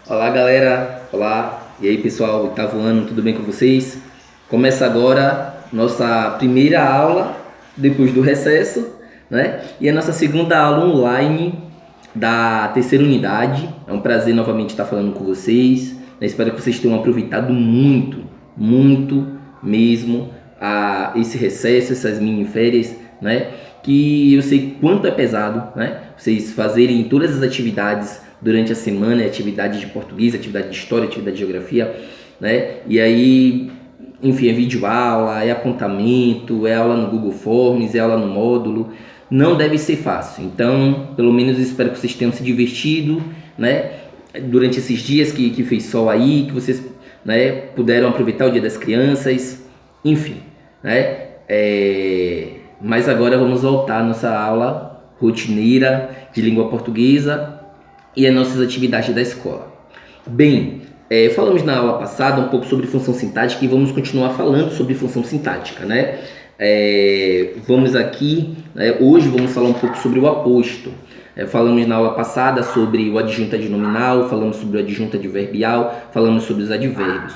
Olá, galera. Olá. E aí, pessoal, oitavo ano, tudo bem com vocês? Começa agora nossa primeira aula depois do recesso, né? E a nossa segunda aula online da terceira unidade. É um prazer novamente estar falando com vocês. Espero que vocês tenham aproveitado muito, muito mesmo esse recesso, essas mini férias, né? Que eu sei quanto é pesado, né? Vocês fazerem todas as atividades durante a semana, atividade de português, atividade de história, atividade de geografia, né? E aí, enfim, é videoaula, é apontamento, é aula no Google Forms, é aula no módulo. Não deve ser fácil. Então, pelo menos espero que vocês tenham se divertido, né? Durante esses dias que fez sol aí, que vocês, né, puderam aproveitar o Dia das Crianças, enfim, né? Mas agora vamos voltar à nossa aula rotineira de língua portuguesa e as nossas atividades da escola. Bem, falamos na aula passada um pouco sobre função sintática e vamos continuar falando sobre função sintática, né? Vamos aqui, hoje vamos falar um pouco sobre o aposto. Falamos na aula passada sobre o adjunto adnominal, falamos sobre o adjunto adverbial, falamos sobre os advérbios.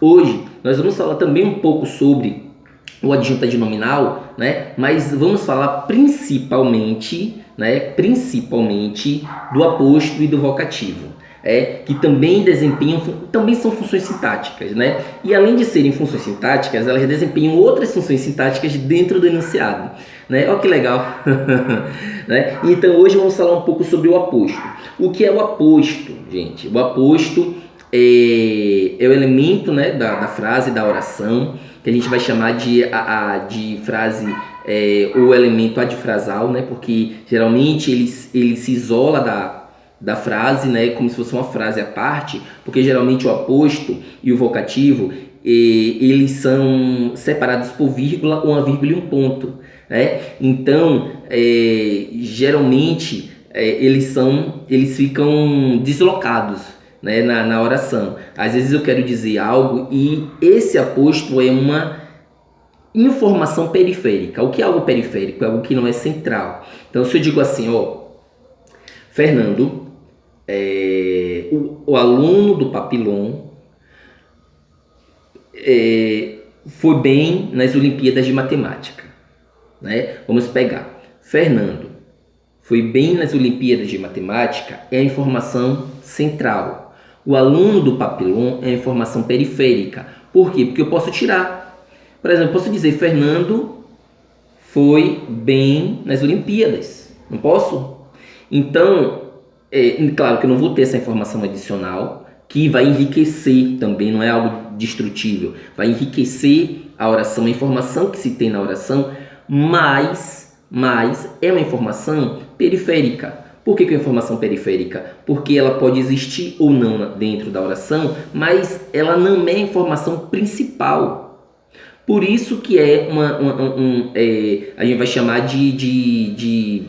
Hoje nós vamos falar também um pouco sobre o adjunto adnominal, né? Mas vamos falar principalmente do aposto e do vocativo, que também são funções sintáticas, né? E além de serem funções sintáticas, elas desempenham outras funções sintáticas dentro do enunciado, né? Olha que legal, né? Então hoje vamos falar um pouco sobre o aposto. O que é o aposto, gente? O aposto é o elemento, né, da frase, da oração, que a gente vai chamar de frase ou elemento adfrasal, né? Porque geralmente ele se isola da frase, né? Como se fosse uma frase à parte, porque geralmente o aposto e o vocativo eles são separados por vírgula, uma vírgula e um ponto, né? Então, geralmente eles ficam deslocados, né, na oração. Às vezes eu quero dizer algo e esse aposto é uma informação periférica. O que é algo periférico? É algo que não é central. Então, se eu digo assim, Fernando, o aluno do Papillon, foi bem nas Olimpíadas de Matemática, né? Vamos pegar. Fernando foi bem nas Olimpíadas de Matemática é a informação central. O aluno do Papillon é a informação periférica. Por quê? Porque eu posso tirar. Por exemplo, eu posso dizer Fernando foi bem nas Olimpíadas. Não posso? Então, claro que eu não vou ter essa informação adicional, que vai enriquecer também, não é algo destrutível. Vai enriquecer a oração, a informação que se tem na oração, mas é uma informação periférica. Por que é uma informação periférica? Porque ela pode existir ou não dentro da oração, mas ela não é a informação principal. Por isso que a gente vai chamar de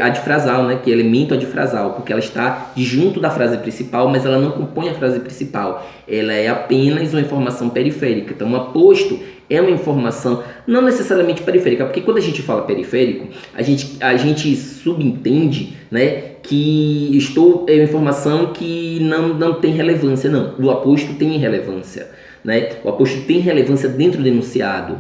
adfrasal, né? Que é elemento adfrasal, porque ela está junto da frase principal, mas ela não compõe a frase principal. Ela é apenas uma informação periférica. Então, um aposto é uma informação não necessariamente periférica, porque quando a gente fala periférico, a gente subentende, né, que é uma informação que não tem relevância, não. O aposto tem relevância, né? O aposto tem relevância dentro do enunciado,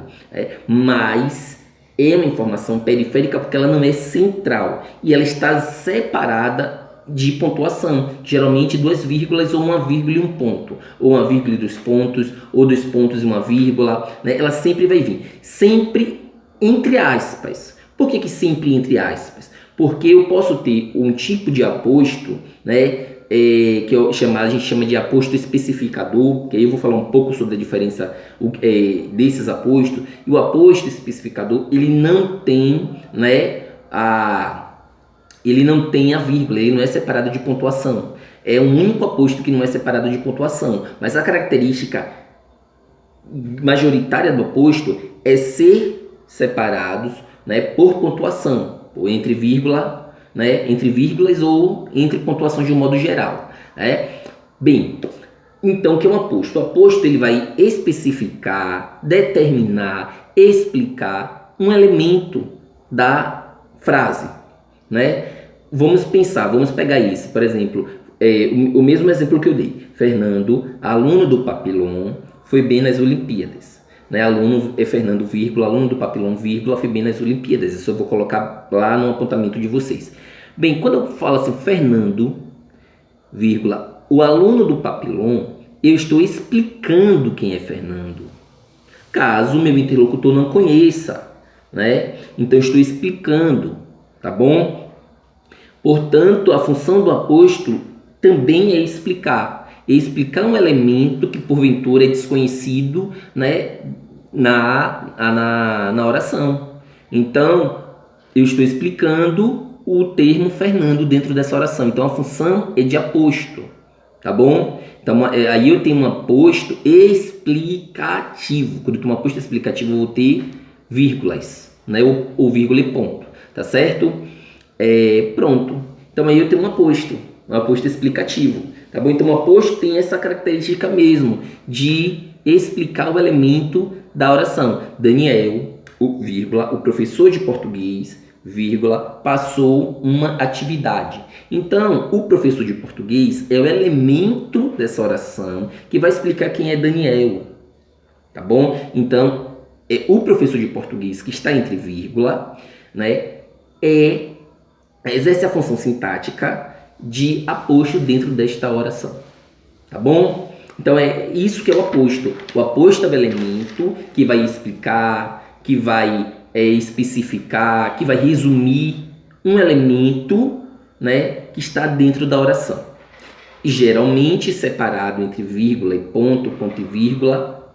mas é uma informação periférica porque ela não é central e ela está separada de pontuação, geralmente duas vírgulas ou uma vírgula e um ponto, ou uma vírgula e dois pontos, ou dois pontos e uma vírgula, né? Ela sempre vai vir, sempre entre aspas. Por que sempre entre aspas? Porque eu posso ter um tipo de aposto, né, a gente chama de aposto especificador, que aí eu vou falar um pouco sobre a diferença desses apostos. E o aposto especificador, ele não tem, né, ele não tem a vírgula, ele não é separado de pontuação. É um único aposto que não é separado de pontuação. Mas a característica majoritária do aposto é ser separados, né, por pontuação, ou entre vírgula, né, entre vírgulas ou entre pontuações de um modo geral. Bem, então o que é um aposto? O aposto ele vai especificar, determinar, explicar um elemento da frase, né? Vamos pegar isso, por exemplo, o mesmo exemplo que eu dei. Fernando, aluno do Papillon, foi bem nas Olimpíadas. Né? Aluno é Fernando, vírgula, aluno do Papillon, vírgula, foi bem nas Olimpíadas. Isso eu vou colocar lá no apontamento de vocês. Bem, quando eu falo assim, Fernando, vírgula, o aluno do Papillon, eu estou explicando quem é Fernando. Caso o meu interlocutor não conheça, né? Então eu estou explicando, tá bom? Portanto, a função do aposto também é explicar. É explicar um elemento que porventura é desconhecido, né, na oração. Então, eu estou explicando o termo Fernando dentro dessa oração. Então, a função é de aposto, tá bom? Então, aí eu tenho um aposto explicativo. Quando eu tenho um aposto explicativo, eu vou ter vírgulas, né, ou vírgula e ponto, tá certo? Pronto. Então aí eu tenho um aposto explicativo, tá bom? Então o aposto tem essa característica mesmo de explicar o elemento da oração. Daniel, o professor de português, vírgula, passou uma atividade. Então, o professor de português é o elemento dessa oração que vai explicar quem é Daniel, tá bom? Então, o professor de português que está entre vírgula, né, exerce a função sintática de aposto dentro desta oração, tá bom? Então é isso que é o aposto. O aposto é o elemento que vai explicar, que vai especificar, que vai resumir um elemento, né, que está dentro da oração. Geralmente separado entre vírgula e ponto e vírgula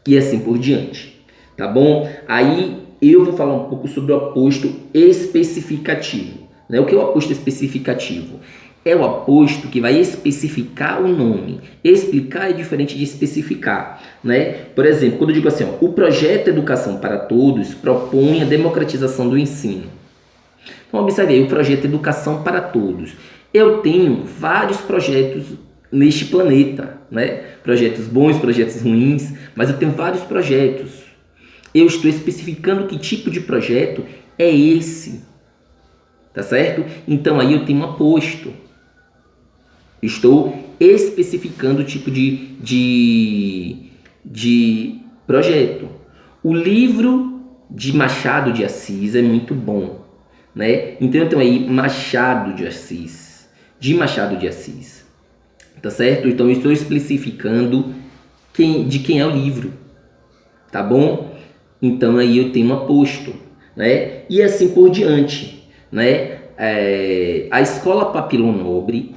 e assim por diante, tá bom? Aí eu vou falar um pouco sobre o aposto especificativo. O que é o aposto especificativo? É o aposto que vai especificar o nome. Explicar é diferente de especificar, né? Por exemplo, quando eu digo assim, o projeto Educação para Todos propõe a democratização do ensino. Então, observe aí, o projeto Educação para Todos. Eu tenho vários projetos neste planeta, né? Projetos bons, projetos ruins, mas eu tenho vários projetos. Eu estou especificando que tipo de projeto é esse. Tá certo? Então aí eu tenho um aposto. Estou especificando o tipo de projeto. O livro de Machado de Assis é muito bom, né? Então eu tenho aí Machado de Assis, de Machado de Assis. Tá certo? Então eu estou especificando de quem é o livro. Tá bom? Então aí eu tenho um aposto, né? E assim por diante. Né? A escola Papillon Nobre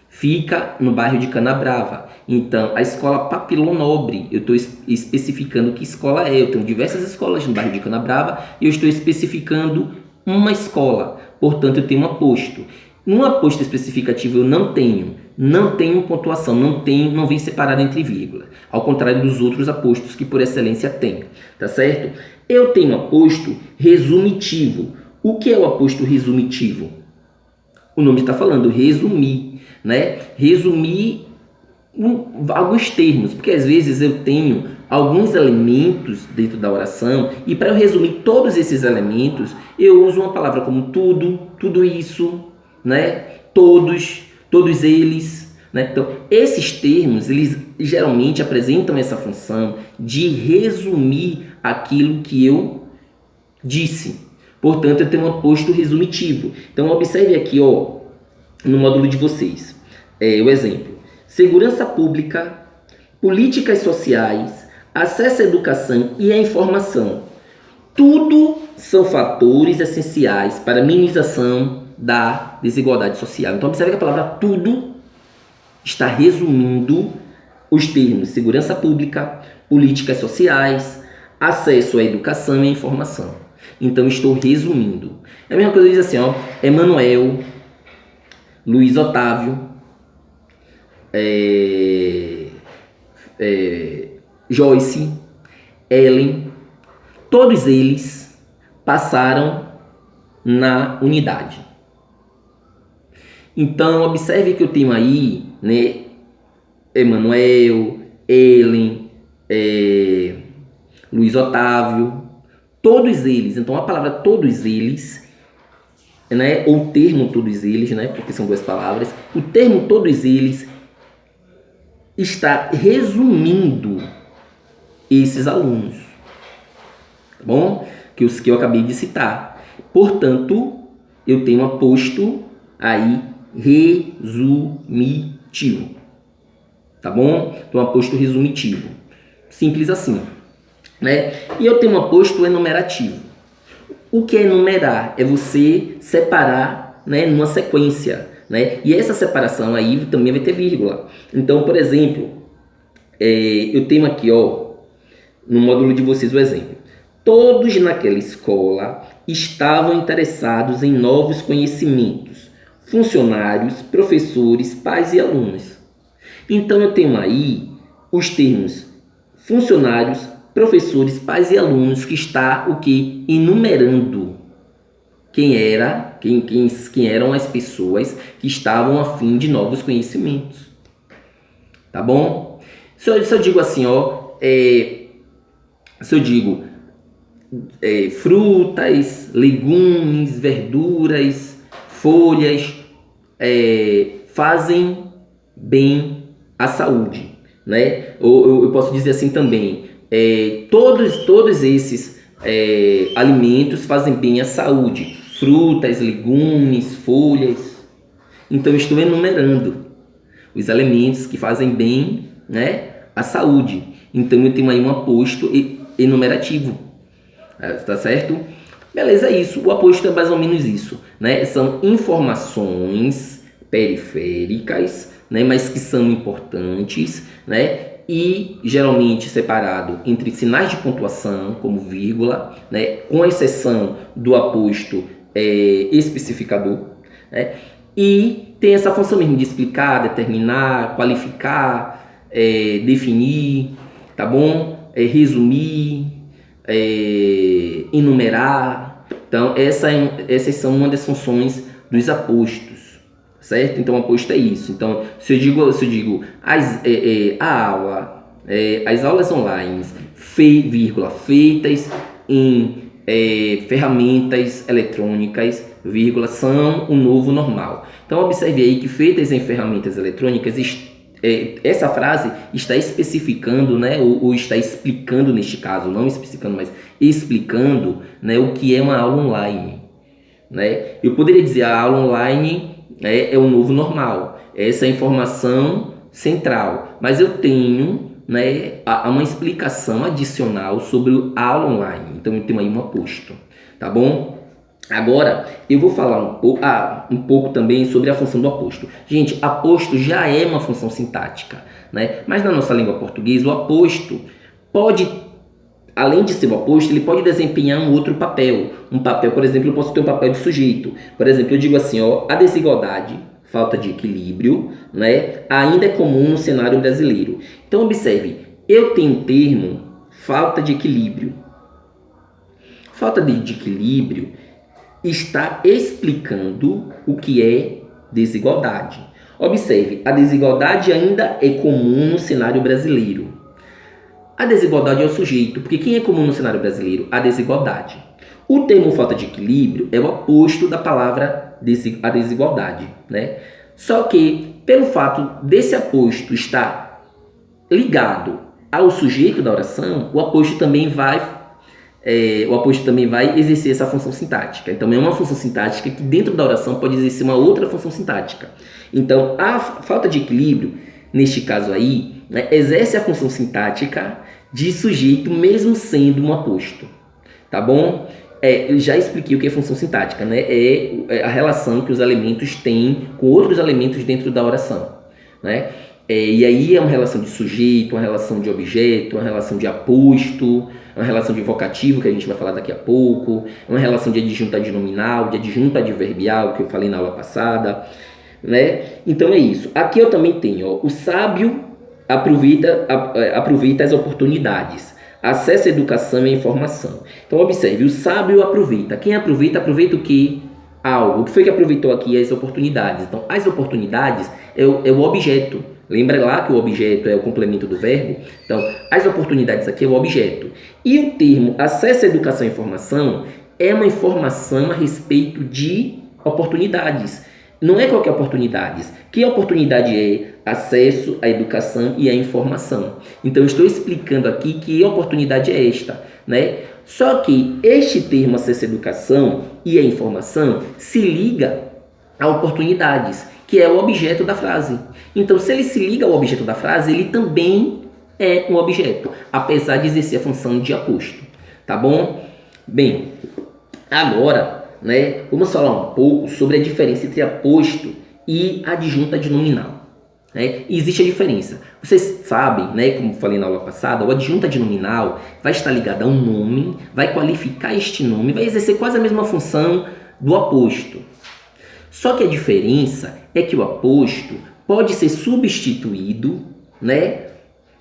fica no bairro de Canabrava. Então, a escola Papillon Nobre, eu estou especificando que escola é. Eu tenho diversas escolas no bairro de Canabrava e eu estou especificando uma escola. Portanto, eu tenho um aposto. No aposto especificativo eu não tenho pontuação, não vem separado entre vírgula. Ao contrário dos outros apostos que por excelência tem, tá certo? Eu tenho aposto resumitivo. O que é o aposto resumitivo? O nome está falando, resumir, né? Resumir alguns termos, porque às vezes eu tenho alguns elementos dentro da oração e para eu resumir todos esses elementos, eu uso uma palavra como tudo isso, né? Todos eles, né? Então, esses termos, eles geralmente apresentam essa função de resumir aquilo que eu disse. Portanto, eu tenho um aposto resumitivo. Então, observe aqui, no módulo de vocês, o exemplo. Segurança pública, políticas sociais, acesso à educação e à informação. Tudo são fatores essenciais para a minimização da desigualdade social. Então, observe que a palavra tudo está resumindo os termos segurança pública, políticas sociais, acesso à educação e à informação. Então, estou resumindo. É a mesma coisa, diz assim, Emanuel, Luiz Otávio, Joyce, Ellen, todos eles passaram na unidade. Então, observe que eu tenho aí, né, Emanuel, Ellen, Luiz Otávio, todos eles. Então, a palavra todos eles né, ou termo todos eles, né, porque são duas palavras, o termo todos eles está resumindo esses alunos, tá bom? Que eu acabei de citar. Portanto, eu tenho aposto aí resumitivo, tá bom? Então, aposto resumitivo, simples assim, né? E eu tenho um aposto enumerativo. O que é enumerar? É você separar, né, numa sequência, né? E essa separação aí também vai ter vírgula. Então, por exemplo, eu tenho aqui, ó, no módulo de vocês o exemplo. Todos naquela escola estavam interessados em novos conhecimentos. Funcionários, professores, pais e alunos. Então eu tenho aí os termos funcionários, professores, pais e alunos, que está o que? Enumerando quem eram as pessoas que estavam a fim de novos conhecimentos. Tá bom? Se eu digo assim, ó, se eu digo frutas, legumes, verduras, folhas, fazem bem à saúde, né? Ou eu posso dizer assim também, todos esses alimentos fazem bem à saúde, frutas, legumes, folhas. Então eu estou enumerando os alimentos que fazem bem, né, à saúde. Então eu tenho aí um aposto enumerativo, tá certo? Beleza, é isso. O aposto é mais ou menos isso, né? São informações periféricas, né, mas que são importantes, né? E geralmente separado entre sinais de pontuação, como vírgula, né, com exceção do aposto especificador, né? E tem essa função mesmo de explicar, determinar, qualificar, definir, tá bom? Resumir, enumerar. Então, essas são uma das funções dos apostos, certo? Então, o aposto é isso. Então, se eu digo a aula, as aulas online, feitas em ferramentas eletrônicas, são o novo normal. Então, observe aí que feitas em ferramentas eletrônicas, essa frase está especificando, né, ou está explicando neste caso, não especificando, mas explicando, né, o que é uma aula online, né? Eu poderia dizer a aula online é o novo normal, essa é a informação central, mas eu tenho, né, uma explicação adicional sobre a aula online, então eu tenho aí um aposto, tá bom? Agora, eu vou falar um pouco também sobre a função do aposto. Gente, aposto já é uma função sintática, né? Mas na nossa língua portuguesa, o aposto pode, além de ser o aposto, ele pode desempenhar um outro papel. Um papel, por exemplo, eu posso ter um papel de sujeito. Por exemplo, eu digo assim, ó, a desigualdade, falta de equilíbrio, né, ainda é comum no cenário brasileiro. Então, observe, eu tenho um termo, falta de equilíbrio. Falta de equilíbrio está explicando o que é desigualdade. Observe, a desigualdade ainda é comum no cenário brasileiro. A desigualdade é o sujeito, porque quem é comum no cenário brasileiro? A desigualdade. O termo falta de equilíbrio é o oposto da palavra a desigualdade, né? Só que, pelo fato desse aposto estar ligado ao sujeito da oração, o aposto também vai exercer essa função sintática. Então, é uma função sintática que dentro da oração pode exercer uma outra função sintática. Então, a falta de equilíbrio, neste caso aí, né, exerce a função sintática de sujeito mesmo sendo um aposto. Tá bom? Eu já expliquei o que é função sintática, né? É a relação que os elementos têm com outros elementos dentro da oração, né? E aí é uma relação de sujeito, uma relação de objeto, uma relação de aposto, uma relação de vocativo, que a gente vai falar daqui a pouco, uma relação de adjunto adnominal, de adjunto adverbial, que eu falei na aula passada, né? Então é isso. Aqui eu também tenho, ó, o sábio aproveita as oportunidades. Acesso à educação e à informação. Então observe, o sábio aproveita. Quem aproveita o quê? Algo. O que foi que aproveitou aqui? As oportunidades. Então, as oportunidades é o objeto. Lembra lá que o objeto é o complemento do verbo? Então, as oportunidades aqui é o objeto. E o termo acesso à educação e informação é uma informação a respeito de oportunidades. Não é qualquer oportunidades. Que oportunidade é? Acesso à educação e à informação. Então, eu estou explicando aqui que oportunidade é esta, né? Só que este termo acesso à educação e à informação se liga a oportunidades, que é o objeto da frase. Então, se ele se liga ao objeto da frase, ele também é um objeto, apesar de exercer a função de aposto, tá bom? Bem, agora, né, vamos falar um pouco sobre a diferença entre aposto e adjunta de nominal. Né? Existe a diferença. Vocês sabem, né, como falei na aula passada, o adjunta de nominal vai estar ligado a um nome, vai qualificar este nome, vai exercer quase a mesma função do aposto. Só que a diferença é que o aposto pode ser substituído, né,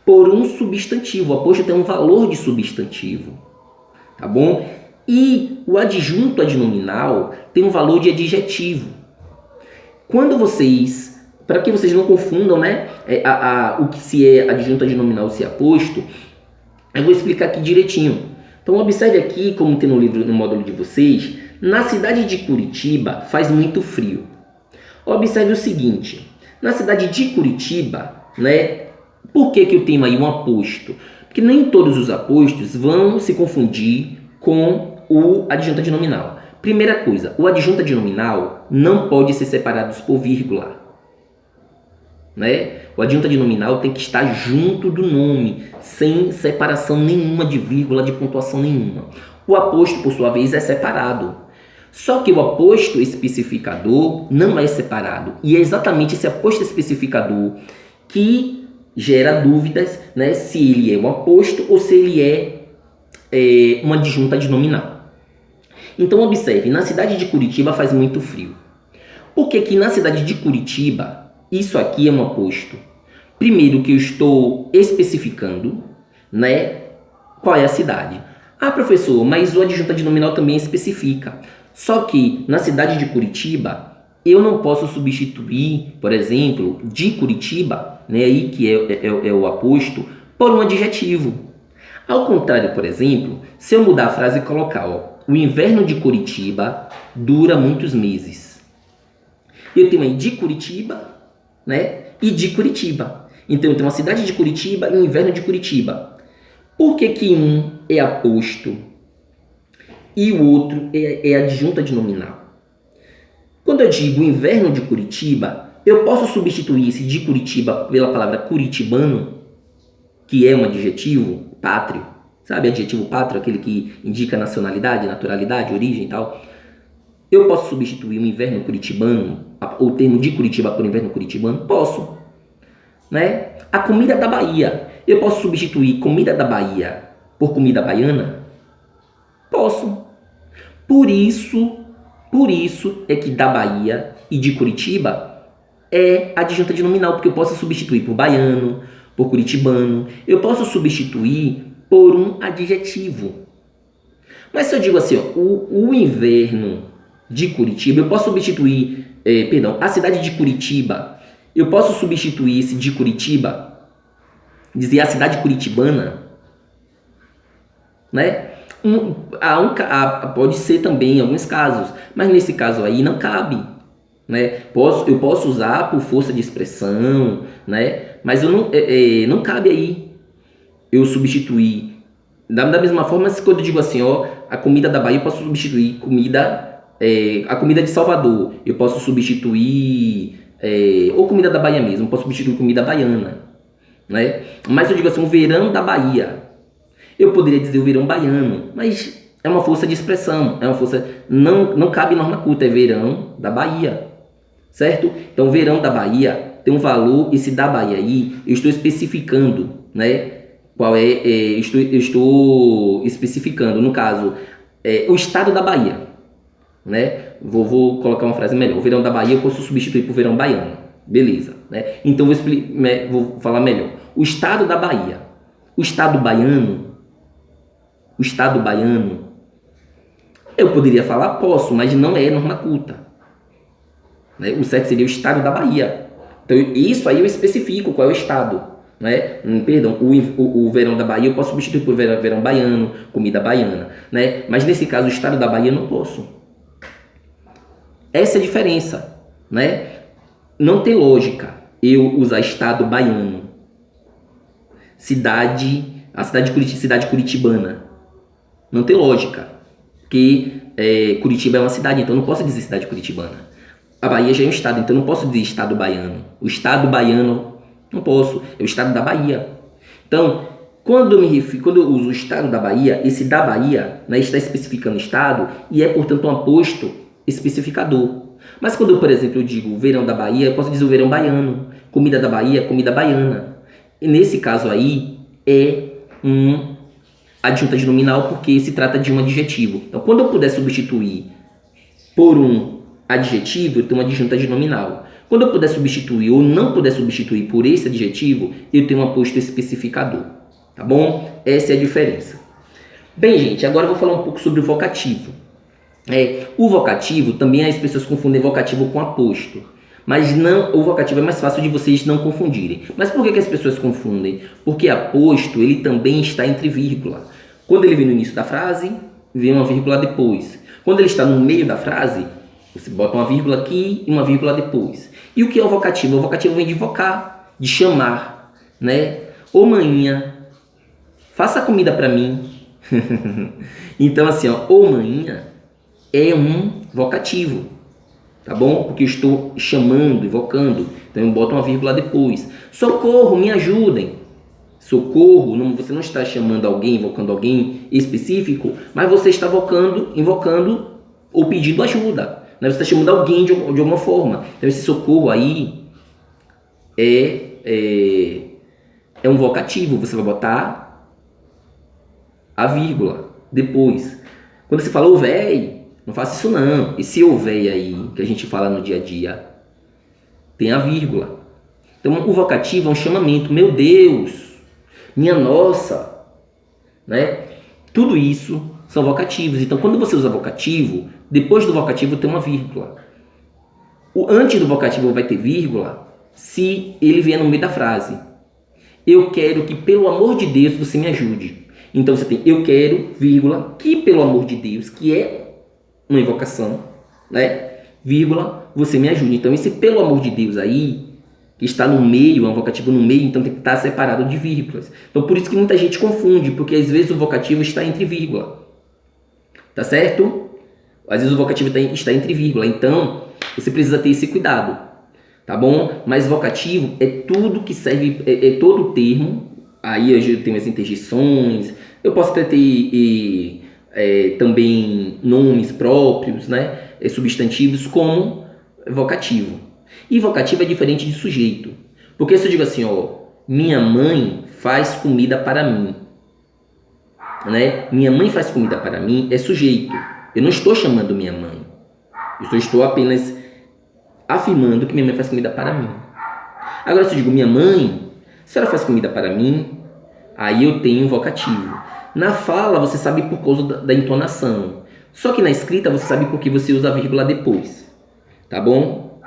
por um substantivo. O aposto tem um valor de substantivo, tá bom? E o adjunto adnominal tem um valor de adjetivo. Quando vocês, para que vocês não confundam, né, o que se é adjunto adnominal ou se é aposto, eu vou explicar aqui direitinho. Então observe aqui, como tem no livro, no módulo de vocês, na cidade de Curitiba faz muito frio. Observe o seguinte, na cidade de Curitiba, né, por que eu tenho aí um aposto? Porque nem todos os apostos vão se confundir com o adjunto adnominal. Primeira coisa, o adjunto adnominal não pode ser separado por vírgula. Né? O adjunto adnominal tem que estar junto do nome, sem separação nenhuma de vírgula, de pontuação nenhuma. O aposto, por sua vez, é separado. Só que o aposto especificador não é separado. E é exatamente esse aposto especificador que gera dúvidas, né, se ele é um aposto ou se ele é uma adjunta adnominal. Então observe, na cidade de Curitiba faz muito frio. Por que na cidade de Curitiba isso aqui é um aposto? Primeiro que eu estou especificando, né, qual é a cidade. Ah, professor, mas o adjunto adnominal também especifica. Só que na cidade de Curitiba eu não posso substituir, por exemplo, de Curitiba, né, aí que é o aposto, por um adjetivo. Ao contrário, por exemplo, se eu mudar a frase e colocar, ó, o inverno de Curitiba dura muitos meses. Eu tenho aí de Curitiba, né, e de Curitiba. Então eu tenho uma cidade de Curitiba e um inverno de Curitiba. Por que um é aposto e o outro é adjunta adnominal? Quando eu digo inverno de Curitiba, eu posso substituir esse de Curitiba pela palavra curitibano, que é um adjetivo pátrio. Sabe, adjetivo pátrio, aquele que indica nacionalidade, naturalidade, origem e tal. Eu posso substituir o inverno curitibano, ou o termo de Curitiba por inverno curitibano? Posso. Né? A comida da Bahia. Eu posso substituir comida da Bahia por comida baiana? Posso. Por isso é que da Bahia e de Curitiba é adjunta adnominal, porque eu posso substituir por baiano, por curitibano, eu posso substituir por um adjetivo. Mas se eu digo assim, ó, o inverno de Curitiba, eu posso substituir, a cidade de Curitiba, eu posso substituir esse de Curitiba, dizer a cidade curitibana, né? Pode ser também em alguns casos, mas nesse caso aí não cabe, né? Eu posso usar por força de expressão, né? Mas não cabe aí eu substituir. Da mesma forma, quando eu digo assim, ó, a comida da Bahia, eu posso substituir a comida de Salvador, eu posso substituir ou comida da Bahia mesmo, eu posso substituir comida baiana, né? Mas eu digo assim, o verão da Bahia, eu poderia dizer o verão baiano, mas é uma força de expressão, não cabe norma culta, é verão da Bahia, certo? Então, verão da Bahia tem um valor, esse da Bahia aí, eu estou especificando, né? Qual eu estou especificando, no caso, o estado da Bahia, né? Vou colocar uma frase melhor. O verão da Bahia eu posso substituir por verão baiano, beleza, né? Então, vou falar melhor. O estado da Bahia, o estado baiano, eu poderia falar posso, mas não é norma culta, né? O certo seria o estado da Bahia. Então, isso aí eu especifico qual é o estado, né? Perdão, o verão da Bahia eu posso substituir por verão baiano, comida baiana, né? Mas nesse caso, o estado da Bahia eu não posso. Essa é a diferença, né? Não tem lógica eu usar estado baiano, cidade curitibana. Não tem lógica, porque Curitiba é uma cidade, então eu não posso dizer cidade curitibana. A Bahia já é um estado, então eu não posso dizer estado baiano. O estado baiano, não posso, é o estado da Bahia. Então, quando eu uso o estado da Bahia, esse da Bahia, né, está especificando estado e é, portanto, um aposto especificador. Mas quando eu, por exemplo, eu digo verão da Bahia, eu posso dizer o verão baiano, comida da Bahia, comida baiana. E nesse caso aí, é um adjunta de nominal porque se trata de um adjetivo. Então, quando eu puder substituir por um adjetivo, eu tenho uma adjunta de nominal. Quando eu puder substituir ou não puder substituir por esse adjetivo, eu tenho um aposto especificador. Tá bom? Essa é a diferença. Bem, gente, agora eu vou falar um pouco sobre o vocativo. O vocativo, também as pessoas confundem vocativo com aposto. Mas não, o vocativo é mais fácil de vocês não confundirem. Mas por que as pessoas confundem? Porque aposto, ele também está entre vírgula. Quando ele vem no início da frase, vem uma vírgula depois. Quando ele está no meio da frase, você bota uma vírgula aqui e uma vírgula depois. E o que é o vocativo? O vocativo vem de vocar, de chamar, né? Ô maninha, faça comida pra mim. Então assim, ó, ô maninha é um vocativo, tá bom? Porque eu estou chamando, invocando, então eu boto uma vírgula depois. Socorro, me ajudem. Socorro, você não está chamando alguém, invocando alguém específico, mas você está invocando ou pedindo ajuda, né? Você está chamando alguém de alguma forma. Então esse socorro aí é um vocativo, você vai botar a vírgula depois. Quando você fala ô véi, não faça isso não. Esse ô véi aí, que a gente fala no dia a dia, tem a vírgula. Então o vocativo é um chamamento. Meu Deus, minha nossa, né? Tudo isso são vocativos. Então quando você usa vocativo, depois do vocativo tem uma vírgula. Antes do vocativo vai ter vírgula se ele vier no meio da frase. Eu quero que, pelo amor de Deus, você me ajude. Então você tem eu quero, vírgula, que pelo amor de Deus, que é uma invocação, né? Vírgula, você me ajude. Então esse pelo amor de Deus aí, que está no meio, é um vocativo no meio, então tem que estar separado de vírgulas. Então por isso que muita gente confunde, porque às vezes o vocativo está entre vírgula. Tá certo? Às vezes o vocativo está entre vírgula, então você precisa ter esse cuidado. Tá bom? Mas vocativo é tudo que serve, é todo termo. Aí eu tenho as interjeições, eu posso até ter também nomes próprios, né? Substantivos como vocativo. E vocativo é diferente de sujeito. Porque se eu digo assim, ó, minha mãe faz comida para mim, né? Minha mãe faz comida para mim é sujeito. Eu não estou chamando minha mãe. Eu só estou apenas afirmando que minha mãe faz comida para mim. Agora se eu digo minha mãe, se ela faz comida para mim, aí eu tenho um vocativo. Na fala você sabe por causa da entonação. Só que na escrita você sabe porque você usa a vírgula depois. Tá bom?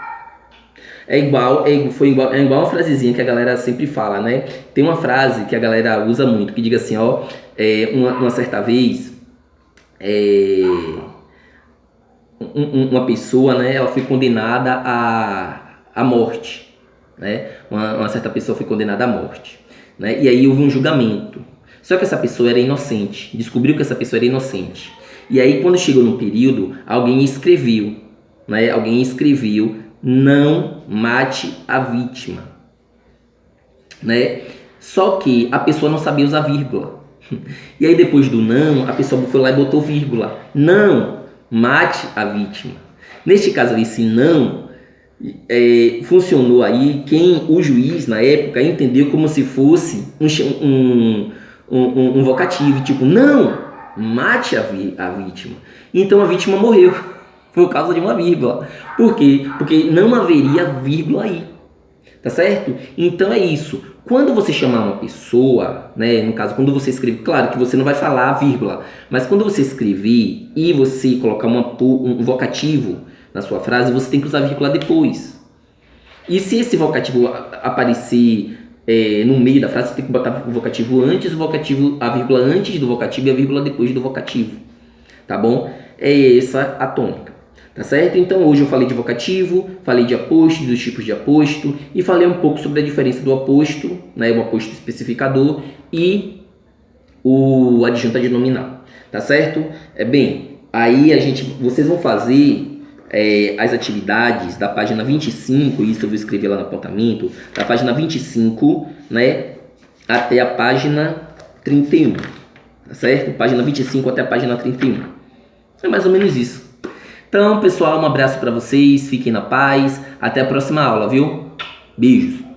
É igual uma frasezinha que a galera sempre fala, né? Tem uma frase que a galera usa muito, que diga assim, ó, uma certa vez, uma pessoa, né, ela foi condenada à morte, né? Uma certa pessoa foi condenada à morte, né? E aí houve um julgamento. Só que essa pessoa era inocente, descobriu que essa pessoa era inocente. E aí quando chegou no período, alguém escreveu, né? Alguém escreveu: não mate a vítima, né? Só que a pessoa não sabia usar vírgula. E aí depois do não, a pessoa foi lá e botou vírgula. Não mate a vítima. Neste caso, esse não funcionou aí. O juiz na época entendeu como se fosse um vocativo, tipo, não mate a vítima. Então a vítima morreu por causa de uma vírgula. Por quê? Porque não haveria vírgula aí. Tá certo? Então é isso. Quando você chamar uma pessoa, né, no caso, quando você escreve, claro que você não vai falar vírgula, mas quando você escrever e você colocar um vocativo na sua frase, você tem que usar vírgula depois. E se esse vocativo aparecer no meio da frase, você tem que botar o vocativo antes, a vírgula antes do vocativo e a vírgula depois do vocativo. Tá bom? É essa a tônica. Tá certo? Então hoje eu falei de vocativo, falei de aposto, dos tipos de aposto e falei um pouco sobre a diferença do aposto, né, o aposto especificador e o adjunto adnominal, tá certo? Bem, aí vocês vão fazer as atividades da página 25, isso eu vou escrever lá no apontamento, da página 25, né, até a página 31, tá certo? Página 25 até a página 31. É mais ou menos isso. Então, pessoal, um abraço para vocês, fiquem na paz, até a próxima aula, viu? Beijos!